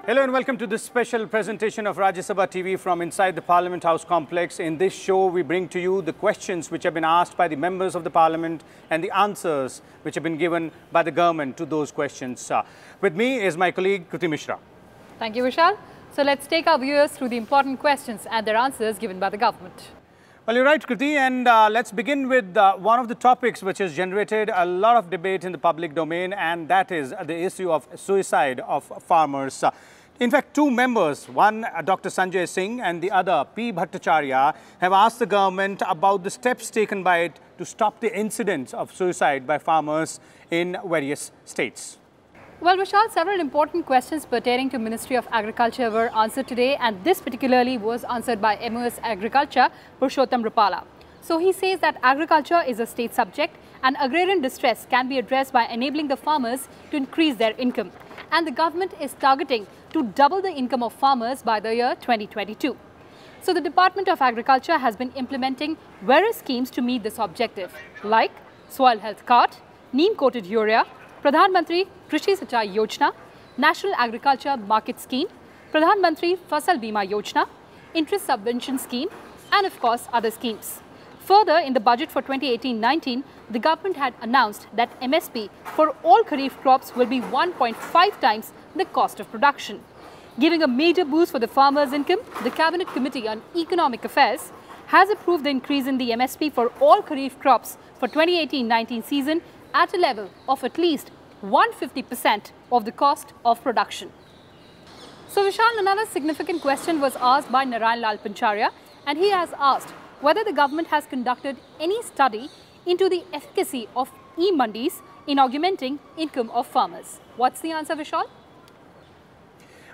Hello and welcome to this special presentation of Rajya Sabha TV from inside the Parliament House complex. In this show, we bring to you the questions which have been asked by the members of the Parliament and the answers which have been given by the government to those questions. With me is my colleague Kriti Mishra. Thank you, Vishal. So let's take our viewers through the important questions and their answers given by the government. Well, you're right, Kriti, and let's begin with one of the topics which has generated a lot of debate in the public domain, and that is the issue of suicide of farmers. In fact, two members, one Dr. Sanjay Singh and the other P. Bhattacharya, have asked the government about the steps taken by it to stop the incidents of suicide by farmers in various states. Well, Vishal, several important questions pertaining to Ministry of Agriculture were answered today, and this particularly was answered by MOS Agriculture, Purushottam Rupala. So he says that agriculture is a state subject and agrarian distress can be addressed by enabling the farmers to increase their income. And the government is targeting to double the income of farmers by the year 2022. So the Department of Agriculture has been implementing various schemes to meet this objective, like Soil Health Card, Neem-coated urea, Pradhan Mantri Krishi Sinchai Yojana, National Agriculture Market Scheme, Pradhan Mantri Fasal Bima Yojana, Interest Subvention Scheme, and of course other schemes. Further, in the budget for 2018-19, the government had announced that MSP for all Kharif crops will be 1.5 times the cost of production. Giving a major boost for the farmers' income, the Cabinet Committee on Economic Affairs has approved the increase in the MSP for all Kharif crops for 2018-19 season at a level of at least 150% of the cost of production. So Vishal, another significant question was asked by Narayan Lal Pancharya, and he has asked whether the government has conducted any study into the efficacy of e-mandis in augmenting income of farmers. What's the answer, Vishal?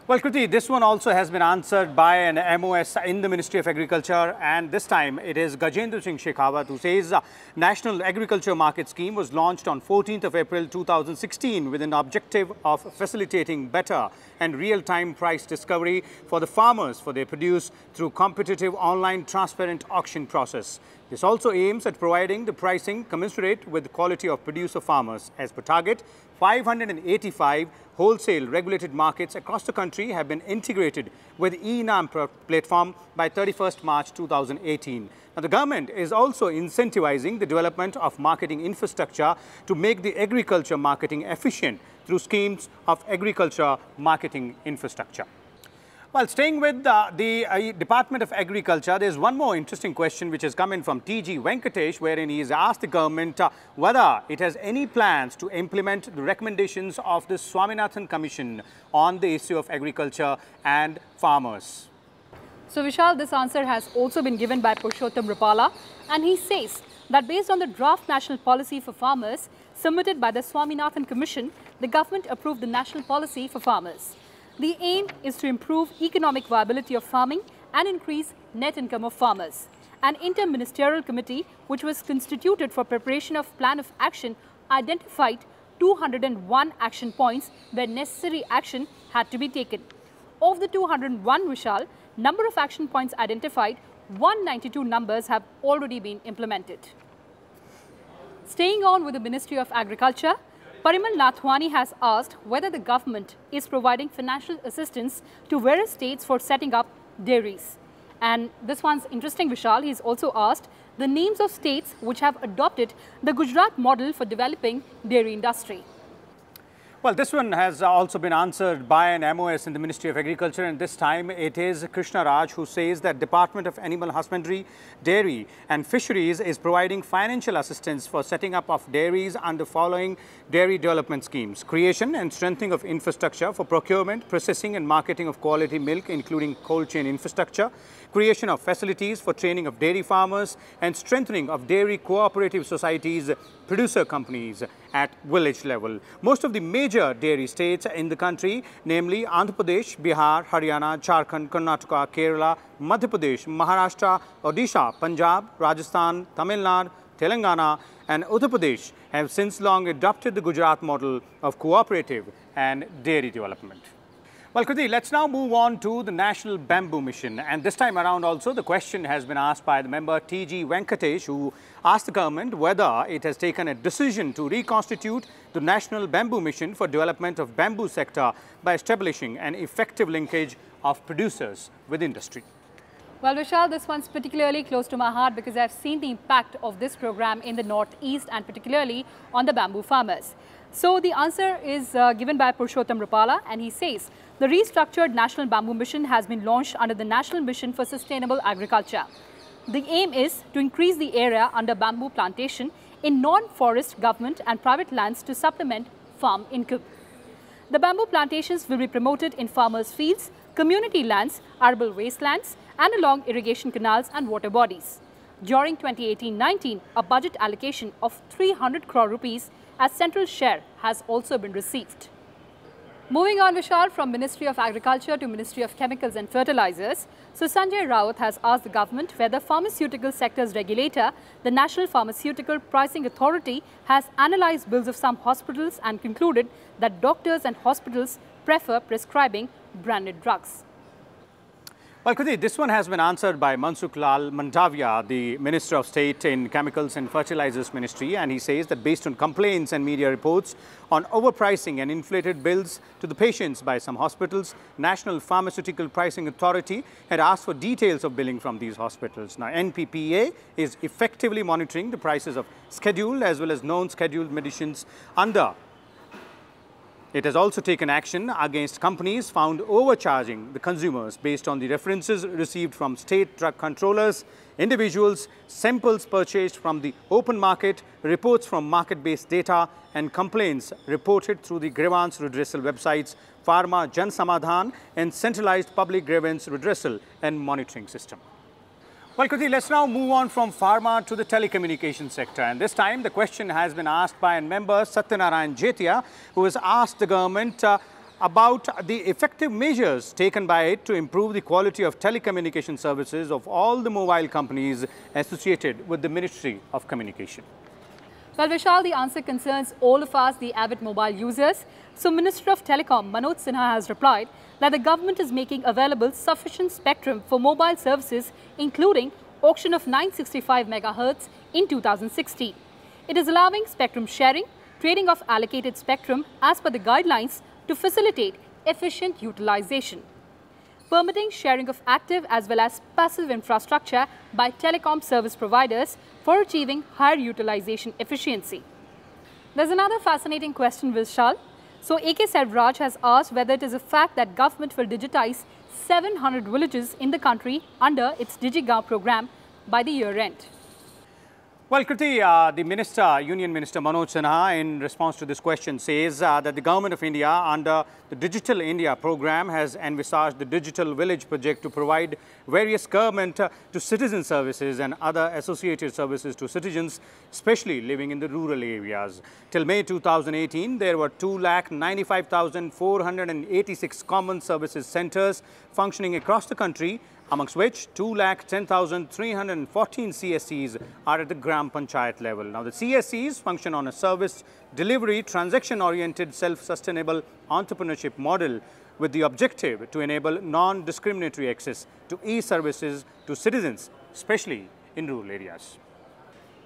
Well, Kriti, this one also has been answered by an MOS in the Ministry of Agriculture, and this time it is Gajendra Singh Shekhawat who says National Agriculture Market Scheme was launched on 14th of April 2016 with an objective of facilitating better and real-time price discovery for the farmers for their produce through competitive online transparent auction process. This also aims at providing the pricing commensurate with the quality of produce of farmers. As per target, 585 wholesale regulated markets across the country have been integrated with e-NAM platform by 31st March 2018. Now, the government is also incentivizing the development of marketing infrastructure to make the agriculture marketing efficient through schemes of agriculture marketing infrastructure. Well, staying with the Department of Agriculture, there's one more interesting question which has come in from T.G. Venkatesh, wherein he has asked the government whether it has any plans to implement the recommendations of the Swaminathan Commission on the issue of agriculture and farmers. So Vishal, this answer has also been given by Purushottam Rupala, and he says that based on the draft national policy for farmers submitted by the Swaminathan Commission, the government approved the national policy for farmers. The aim is to improve economic viability of farming and increase net income of farmers. An inter-ministerial committee, which was constituted for preparation of plan of action, identified 201 action points where necessary action had to be taken. Of the 201, Vishal, number of action points identified, 192 numbers have already been implemented. Staying on with the Ministry of Agriculture, Parimal Nathwani has asked whether the government is providing financial assistance to various states for setting up dairies. And this one's interesting, Vishal. He's also asked the names of states which have adopted the Gujarat model for developing dairy industry. Well, this one has also been answered by an MOS in the Ministry of Agriculture, and this time it is Krishna Raj who says that Department of Animal Husbandry, Dairy and Fisheries is providing financial assistance for setting up of dairies under following dairy development schemes: creation and strengthening of infrastructure for procurement, processing and marketing of quality milk, including cold chain infrastructure, creation of facilities for training of dairy farmers, and strengthening of dairy cooperative societies, producer companies at village level. Most of the major dairy states in the country, namely Andhra Pradesh, Bihar, Haryana, Jharkhand, Karnataka, Kerala, Madhya Pradesh, Maharashtra, Odisha, Punjab, Rajasthan, Tamil Nadu, Telangana and Uttar Pradesh have since long adopted the Gujarat model of cooperative and dairy development. Well, Kriti, let's now move on to the National Bamboo Mission. And this time around also, the question has been asked by the member T.G. Venkatesh, who asked the government whether it has taken a decision to reconstitute the National Bamboo Mission for development of bamboo sector by establishing an effective linkage of producers with industry. Well, Vishal, this one's particularly close to my heart because I've seen the impact of this program in the northeast and particularly on the bamboo farmers. So the answer is given by Purushottam Rupala, and he says, the restructured National Bamboo Mission has been launched under the National Mission for Sustainable Agriculture. The aim is to increase the area under bamboo plantation in non-forest government and private lands to supplement farm income. The bamboo plantations will be promoted in farmers' fields, community lands, arable wastelands, and along irrigation canals and water bodies. During 2018-19, a budget allocation of 300 crore rupees as central share has also been received. Moving on, Vishal, from Ministry of Agriculture to Ministry of Chemicals and Fertilizers, so Sanjay Raut has asked the government whether pharmaceutical sector's regulator, the National Pharmaceutical Pricing Authority, has analysed bills of some hospitals and concluded that doctors and hospitals prefer prescribing branded drugs. Well, Kriti, this one has been answered by Mansukh Lal Mandavia, the Minister of State in Chemicals and Fertilizers Ministry, and he says that based on complaints and media reports on overpricing and inflated bills to the patients by some hospitals, National Pharmaceutical Pricing Authority had asked for details of billing from these hospitals. Now, NPPA is effectively monitoring the prices of scheduled as well as non-scheduled medicines under. It has also taken action against companies found overcharging the consumers based on the references received from state drug controllers, individuals, samples purchased from the open market, reports from market-based data, and complaints reported through the grievance redressal websites, Pharma Jan Samadhan, and centralized public grievance redressal and monitoring system. Well, Kriti, let's now move on from pharma to the telecommunication sector. And this time, the question has been asked by a member, Satyanarayan Jetia, who has asked the government about the effective measures taken by it to improve the quality of telecommunication services of all the mobile companies associated with the Ministry of Communication. Well, Vishal, the answer concerns all of us, the avid mobile users. So, Minister of Telecom, Manoj Sinha, has replied that the government is making available sufficient spectrum for mobile services, including auction of 965 MHz in 2016. It is allowing spectrum sharing, trading of allocated spectrum as per the guidelines to facilitate efficient utilization, permitting sharing of active as well as passive infrastructure by telecom service providers for achieving higher utilization efficiency. There's another fascinating question, Vishal. So, A.K. Selvaraj has asked whether it is a fact that government will digitize 700 villages in the country under its DigiGaon program by the year end. Well, Kriti, the Union Minister Manoj Sinha, in response to this question, says that the Government of India, under the Digital India program, has envisaged the Digital Village project to provide various government to citizen services and other associated services to citizens, especially living in the rural areas. Till May 2018, there were 2,95,486 common services centres functioning across the country, amongst which 2,10,314 CSCs are at the Gram Panchayat level. Now, the CSCs function on a service delivery, transaction-oriented, self-sustainable entrepreneurship model with the objective to enable non-discriminatory access to e-services to citizens, especially in rural areas.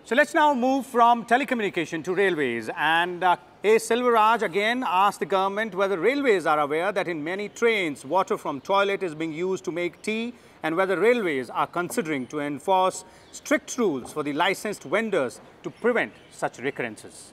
So, let's now move from telecommunication to railways. And A. Selvaraj again asked the government whether railways are aware that in many trains, water from toilet is being used to make tea, and whether railways are considering to enforce strict rules for the licensed vendors to prevent such recurrences.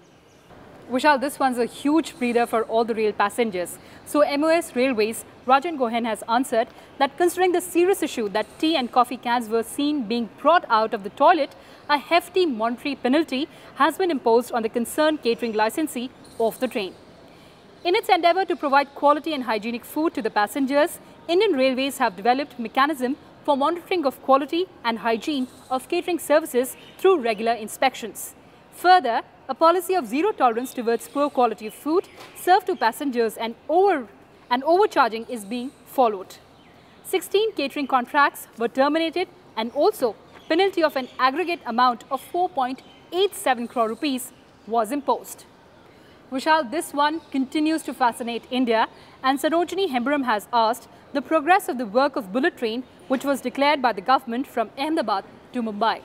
Vishal, this one's a huge breather for all the rail passengers. So, MOS Railways, Rajan Gohen, has answered that considering the serious issue that tea and coffee cans were seen being brought out of the toilet, a hefty monetary penalty has been imposed on the concerned catering licensee of the train. In its endeavour to provide quality and hygienic food to the passengers, Indian Railways have developed mechanism for monitoring of quality and hygiene of catering services through regular inspections. Further, a policy of zero tolerance towards poor quality of food served to passengers and overcharging is being followed. 16 catering contracts were terminated, and also penalty of an aggregate amount of 4.87 crore rupees was imposed. Vishal, this one continues to fascinate India, and Sarojini Hemburam has asked the progress of the work of bullet train, which was declared by the government from Ahmedabad to Mumbai.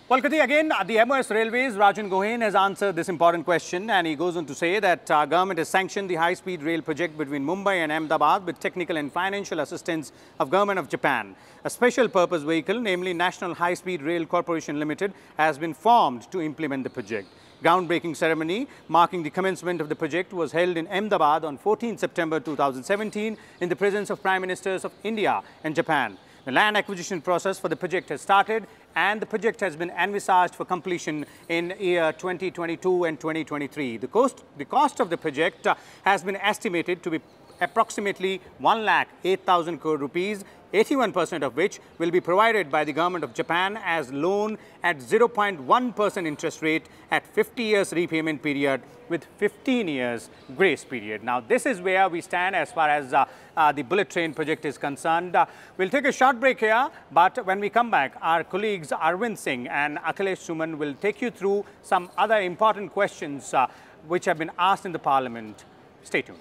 Well, Kriti, again, the MOS Railways, Rajan Gohain has answered this important question, and he goes on to say that government has sanctioned the high-speed rail project between Mumbai and Ahmedabad with technical and financial assistance of Government of Japan. A special purpose vehicle, namely National High-Speed Rail Corporation Limited, has been formed to implement the project. Groundbreaking ceremony marking the commencement of the project was held in Ahmedabad on 14 September 2017 in the presence of Prime Ministers of India and Japan. The land acquisition process for the project has started, and the project has been envisaged for completion in year 2022 and 2023. The cost of the project has been estimated to be approximately 1,08,000 crore rupees, 81% of which will be provided by the Government of Japan as loan at 0.1% interest rate at 50 years repayment period with 15 years grace period. Now, this is where we stand as far as the bullet train project is concerned. We'll take a short break here, but when we come back, our colleagues Arvind Singh and Akhilesh Suman will take you through some other important questions which have been asked in the Parliament. Stay tuned.